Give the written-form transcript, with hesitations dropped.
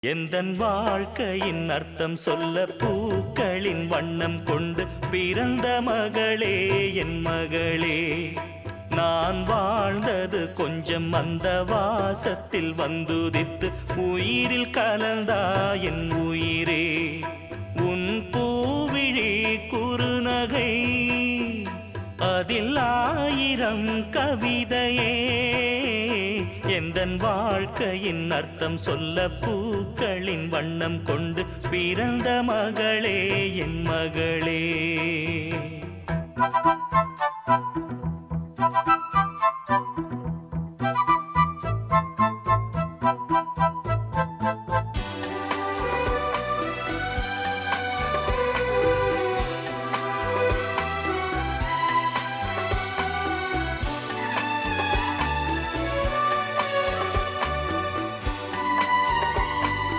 எந்தன் வாழ்க்கையின் அர்த்தம் சொல்ல பூக்களின் வண்ணம் கொண்டு பிறந்த மகளே என் மகளே. நான் வாழ்ந்தது கொஞ்சம் அந்த வாசத்தில் வந்துதித்து உயிரில் கலந்தா என் உயிரே. உன் பூவிழி குறுநகை அதில் ஆயிரம் கவிதையே. எந்தன் வாழ்க்கையின் அர்த்தம் சொல்ல பூக்களின் வண்ணம் கொண்டு பிறந்த மகளே என் மகளே.